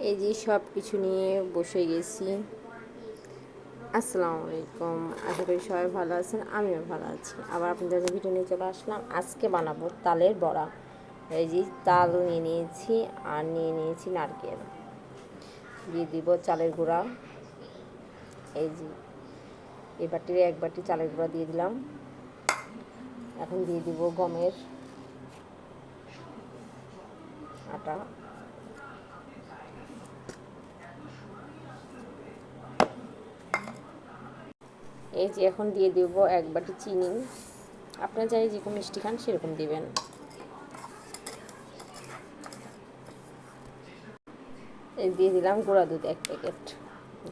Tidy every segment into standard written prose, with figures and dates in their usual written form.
এই যে সব কিছু নিয়ে বসে গেছি। আসসালামু আলাইকুম, আশা করি সবাই ভালো আছেন, আমিও ভালো আছি। আবার আপনাদের ভিডিও নিয়ে চলে আসলাম। আজকে বানাবো তালের বড়া। এই যে তাল নিয়ে নিয়েছি আর নিয়ে নিয়েছি নারকেল, দিয়ে দিব চালের গুঁড়া। এই যে এই বাটির এক বাটি চালের গুঁড়া দিয়ে দিলাম। এখন দিয়ে দিব গমের আটা, এই যে এখন দিয়ে দেবো এক বাটি চিনি। আপনারা চাই যেরকম মিষ্টি খান সেরকম দিবেন। এই দিয়ে দিলাম গুঁড়া দুধ এক প্যাকেট,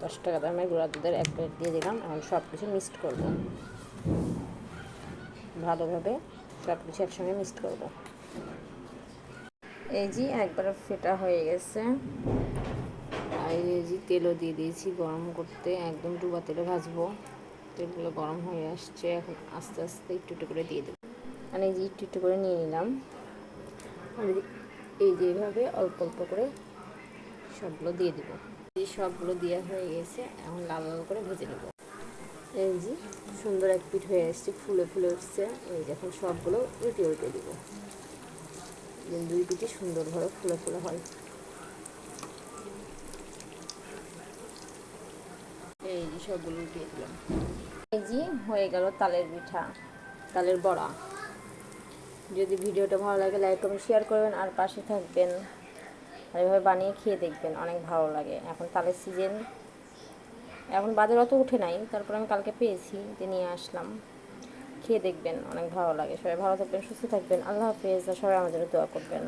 10 টাকা দামের গুঁড়া দুধের এক প্যাকেট দিয়ে দিলাম। এখন সব কিছু মিক্সড করবো ভালোভাবে, সব কিছু একসঙ্গে মিক্সড করবো। এই যে একবার ফেটা হয়ে গেছে। আর এই যে তেলও দিয়ে দিয়েছি গরম করতে, একদম ডুবা তেলে ভাজবো। তেলগুলো গরম হয়ে আসছে, এখন আস্তে আস্তে একটু একটু করে দিয়ে দেবো। আর এই যে একটু একটু করে নিয়ে নিলাম। আর এই যে এইভাবে অল্প অল্প করে সবগুলো দিয়ে দেবো। এই সবগুলো দেওয়া হয়ে গেছে, এখন লাল লাল করে ভেজে নেব। এই যে সুন্দর এক পিঠ হয়ে আসছে, ফুলে ফুলে উঠছে। এই যে এখন সবগুলো উল্টে উল্টে দিব, দুই পিঠে সুন্দরভাবে ফুলে ফুলে হয়। এই যে সবগুলো উল্টিয়ে দিলাম। এই যে হয়ে গেল তালের পিঠা, তালের বড়া। যদি ভিডিওটা ভালো লাগে লাইক কমেন্ট শেয়ার করবেন আর পাশে থাকবেন। আর এভাবে বানিয়ে খেয়ে দেখবেন, অনেক ভালো লাগে। এখন তালের সিজন, এখন বাজার অত উঠে নাই, তারপর আমি কালকে পেয়েছি, দিয়ে নিয়ে আসলাম। খেয়ে দেখবেন, অনেক ভালো লাগে। সবাই ভালো থাকবেন, সুস্থ থাকবেন। আল্লাহ হাফেজ। আর সবাই আমাদের দোয়া করবেন।